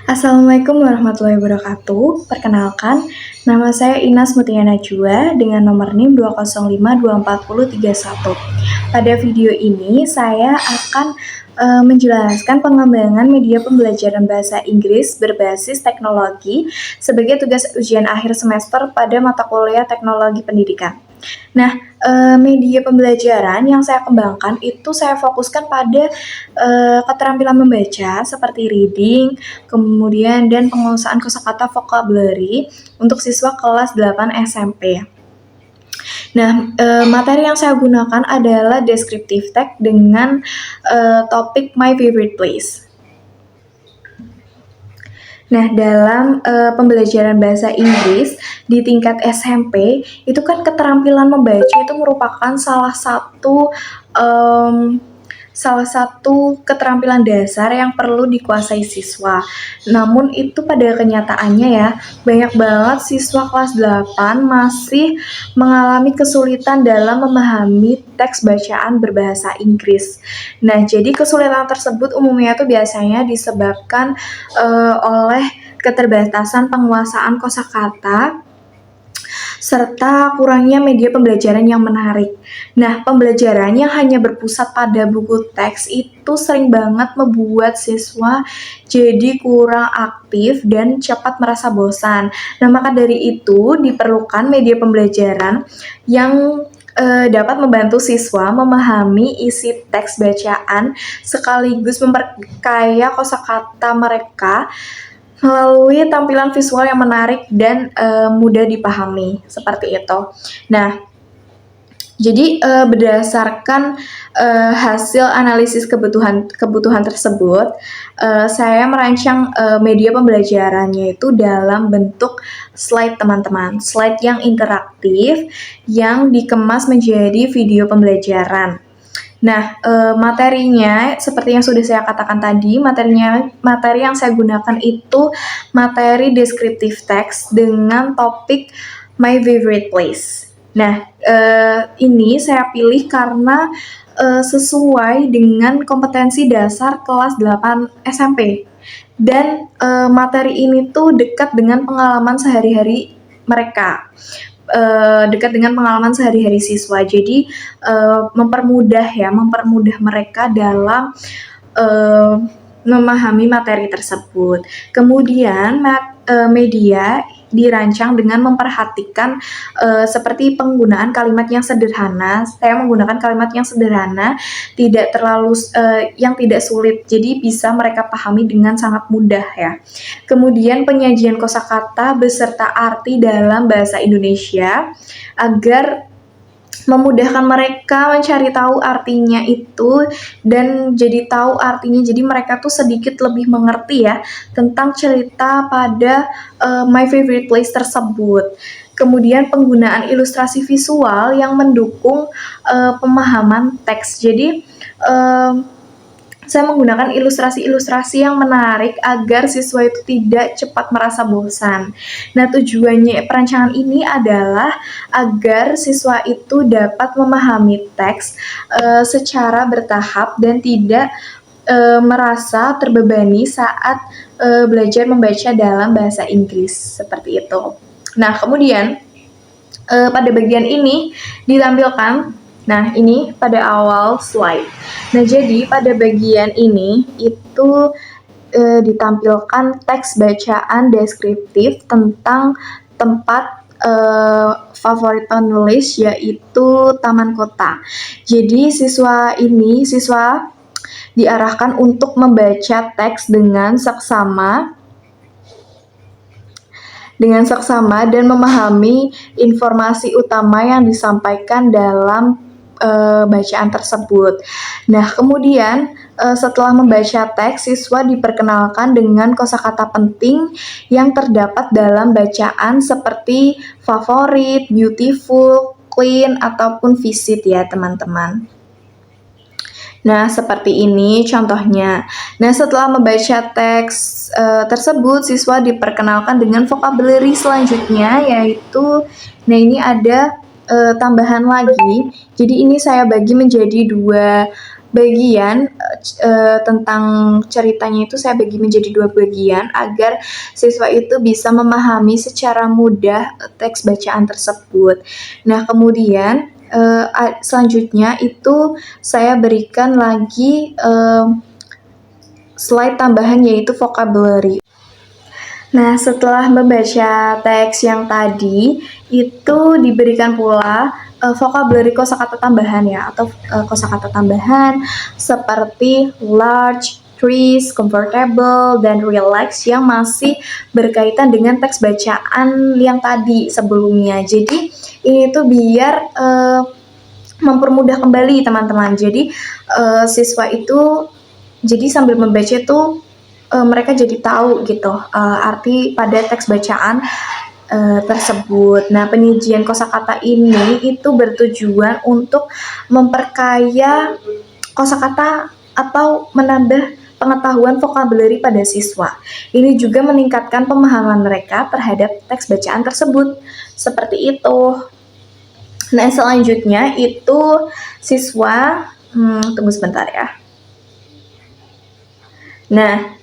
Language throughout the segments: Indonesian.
Assalamualaikum warahmatullahi wabarakatuh. Perkenalkan, nama saya Inas Mutia Najwa dengan nomor NIM 2052431. Pada video ini, saya akan menjelaskan pengembangan media pembelajaran bahasa Inggris berbasis teknologi sebagai tugas ujian akhir semester pada mata kuliah teknologi pendidikan. Nah, media pembelajaran yang saya kembangkan itu saya fokuskan pada keterampilan membaca seperti reading, kemudian dan penguasaan kosakata vocabulary untuk siswa kelas 8 SMP. Nah, materi yang saya gunakan adalah descriptive text dengan topik My Favorite Place. Nah, dalam pembelajaran bahasa Inggris di tingkat SMP, itu kan keterampilan membaca itu merupakan salah satu keterampilan dasar yang perlu dikuasai siswa. Namun itu pada kenyataannya ya, banyak banget siswa kelas 8 masih mengalami kesulitan dalam memahami teks bacaan berbahasa Inggris. Nah, jadi kesulitan tersebut umumnya itu biasanya disebabkan oleh keterbatasan penguasaan kosakata serta kurangnya media pembelajaran yang menarik. Nah, pembelajaran yang hanya berpusat pada buku teks itu sering banget membuat siswa jadi kurang aktif dan cepat merasa bosan. Nah, maka dari itu diperlukan media pembelajaran yang dapat membantu siswa memahami isi teks bacaan sekaligus memperkaya kosakata mereka melalui tampilan visual yang menarik dan mudah dipahami, seperti itu. Nah, jadi berdasarkan hasil analisis kebutuhan tersebut, saya merancang media pembelajarannya itu dalam bentuk slide teman-teman, slide yang interaktif yang dikemas menjadi video pembelajaran. Nah, materinya seperti yang sudah saya katakan tadi, materi yang saya gunakan itu materi descriptive text dengan topik My Favorite Place. Nah, ini saya pilih karena sesuai dengan kompetensi dasar kelas 8 SMP. Dan materi ini tuh dekat dengan pengalaman sehari-hari mereka. Dekat dengan pengalaman sehari-hari siswa. Jadi mempermudah mereka dalam memahami materi tersebut. Kemudian media dirancang dengan memperhatikan seperti penggunaan kalimat yang sederhana. Saya menggunakan kalimat yang sederhana, tidak terlalu yang tidak sulit. Jadi bisa mereka pahami dengan sangat mudah ya. Kemudian penyajian kosakata beserta arti dalam bahasa Indonesia agar memudahkan mereka mencari tahu artinya itu dan jadi tahu artinya, jadi mereka tuh sedikit lebih mengerti ya tentang cerita pada My Favorite Place tersebut. Kemudian penggunaan ilustrasi visual yang mendukung pemahaman teks. Jadi saya menggunakan ilustrasi-ilustrasi yang menarik agar siswa itu tidak cepat merasa bosan. Nah, tujuannya perancangan ini adalah agar siswa itu dapat memahami teks secara bertahap dan tidak merasa terbebani saat belajar membaca dalam bahasa Inggris, seperti itu. Nah, kemudian pada bagian ini ditampilkan. Nah, ini pada awal slide. Nah, jadi pada bagian ini itu ditampilkan teks bacaan deskriptif tentang tempat favorit penulis, yaitu Taman Kota. Jadi siswa diarahkan untuk membaca teks dengan seksama dan memahami informasi utama yang disampaikan dalam bacaan tersebut. Nah, kemudian setelah membaca teks, siswa diperkenalkan dengan kosakata penting yang terdapat dalam bacaan seperti favorit, beautiful, clean, ataupun visit ya teman-teman. Nah, seperti ini contohnya. Nah, setelah membaca teks tersebut, siswa diperkenalkan dengan vocabulary selanjutnya, yaitu, nah ini ada tambahan lagi. Jadi ini saya bagi menjadi bagian tentang ceritanya itu saya bagi menjadi 2 bagian agar siswa itu bisa memahami secara mudah teks bacaan tersebut. Nah, kemudian selanjutnya itu saya berikan lagi slide tambahan yaitu vocabulary. Nah, setelah membaca teks yang tadi, itu diberikan pula vocabulary kosakata tambahan ya, atau kosakata tambahan seperti large, trees, comfortable, dan relax yang masih berkaitan dengan teks bacaan yang tadi sebelumnya. Jadi, ini tuh biar mempermudah kembali teman-teman. Jadi, siswa itu jadi sambil membaca itu mereka jadi tahu gitu arti pada teks bacaan tersebut. Nah, penyajian kosakata ini itu bertujuan untuk memperkaya kosakata atau menambah pengetahuan vocabulary pada siswa. Ini juga meningkatkan pemahaman mereka terhadap teks bacaan tersebut. Seperti itu. Nah, selanjutnya itu siswa tunggu sebentar ya. Nah,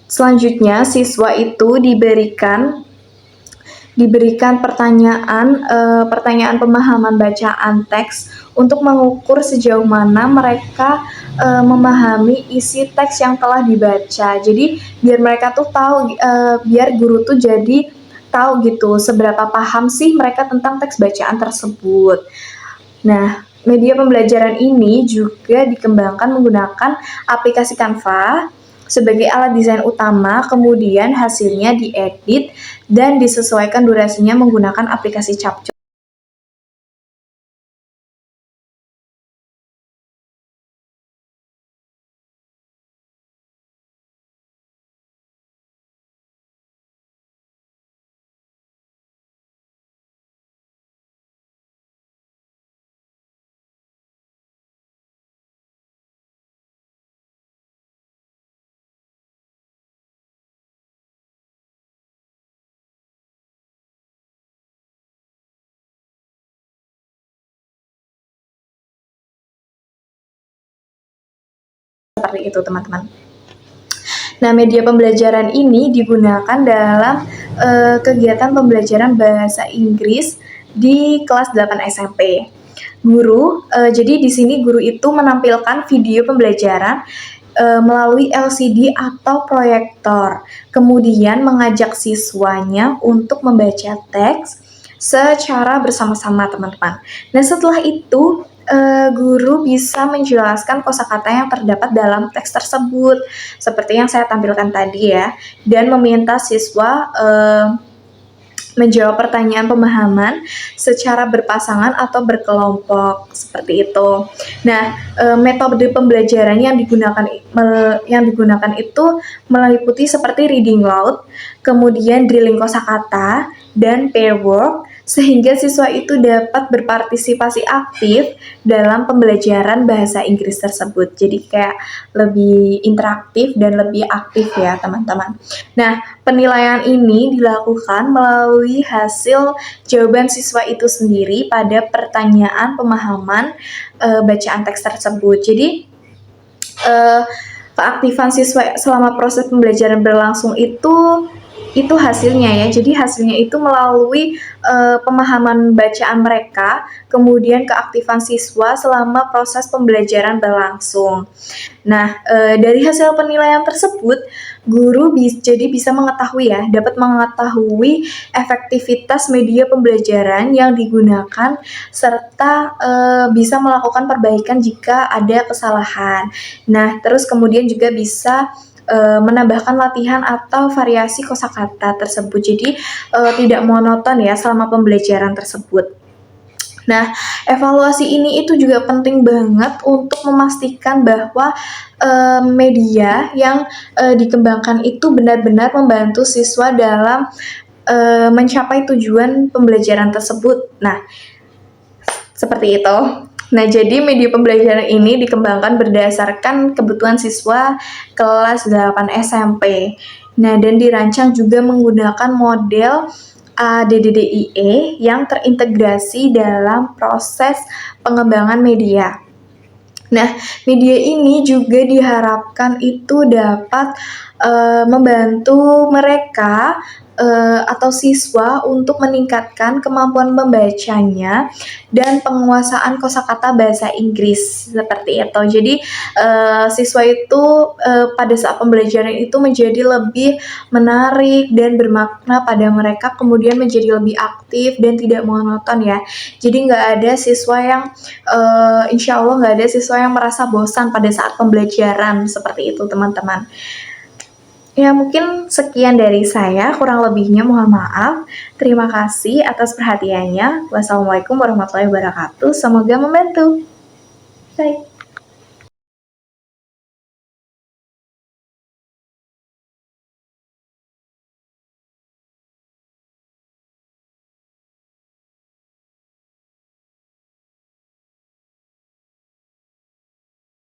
selanjutnya siswa itu diberikan pertanyaan pemahaman bacaan teks untuk mengukur sejauh mana mereka memahami isi teks yang telah dibaca. Jadi biar mereka tuh tahu, biar guru tuh jadi tahu gitu seberapa paham sih mereka tentang teks bacaan tersebut. Nah, media pembelajaran ini juga dikembangkan menggunakan aplikasi Canva sebagai alat desain utama, kemudian hasilnya diedit dan disesuaikan durasinya menggunakan aplikasi Capcut. Seperti itu, teman-teman. Nah, media pembelajaran ini digunakan dalam kegiatan pembelajaran bahasa Inggris di kelas 8 SMP. Jadi di sini guru itu menampilkan video pembelajaran melalui LCD atau proyektor. Kemudian mengajak siswanya untuk membaca teks secara bersama-sama, teman-teman. Nah, setelah itu guru bisa menjelaskan kosakata yang terdapat dalam teks tersebut, seperti yang saya tampilkan tadi ya, dan meminta siswa menjawab pertanyaan pemahaman secara berpasangan atau berkelompok, seperti itu. Nah, metode pembelajaran yang digunakan itu meliputi seperti reading loud, kemudian drilling kosakata, dan pair work, sehingga siswa itu dapat berpartisipasi aktif dalam pembelajaran bahasa Inggris tersebut. Jadi kayak lebih interaktif dan lebih aktif ya, teman-teman. Nah, penilaian ini dilakukan melalui hasil jawaban siswa itu sendiri pada pertanyaan pemahaman bacaan teks tersebut. Jadi, keaktifan siswa selama proses pembelajaran berlangsung itu hasilnya ya. Jadi hasilnya itu melalui pemahaman bacaan mereka, kemudian keaktifan siswa selama proses pembelajaran berlangsung. Nah, dari hasil penilaian tersebut, guru jadi bisa mengetahui ya, dapat mengetahui efektivitas media pembelajaran yang digunakan serta bisa melakukan perbaikan jika ada kesalahan. Nah, terus kemudian juga bisa menambahkan latihan atau variasi kosakata tersebut. Jadi tidak monoton ya selama pembelajaran tersebut. Nah, evaluasi ini itu juga penting banget untuk memastikan bahwa media yang dikembangkan itu benar-benar membantu siswa dalam mencapai tujuan pembelajaran tersebut. Nah, seperti itu. Nah, jadi media pembelajaran ini dikembangkan berdasarkan kebutuhan siswa kelas 8 SMP. Nah, dan dirancang juga menggunakan model ADDIE yang terintegrasi dalam proses pengembangan media. Nah, media ini juga diharapkan itu dapat membantu mereka atau siswa untuk meningkatkan kemampuan membacanya dan penguasaan kosakata bahasa Inggris seperti itu. Jadi siswa itu pada saat pembelajaran itu menjadi lebih menarik dan bermakna pada mereka, kemudian menjadi lebih aktif dan tidak monoton ya. Jadi nggak ada siswa yang insya Allah nggak ada siswa yang merasa bosan pada saat pembelajaran seperti itu teman-teman. Ya mungkin sekian dari saya, kurang lebihnya mohon maaf. Terima kasih atas perhatiannya. Wassalamualaikum warahmatullahi wabarakatuh. Semoga membantu. Baik.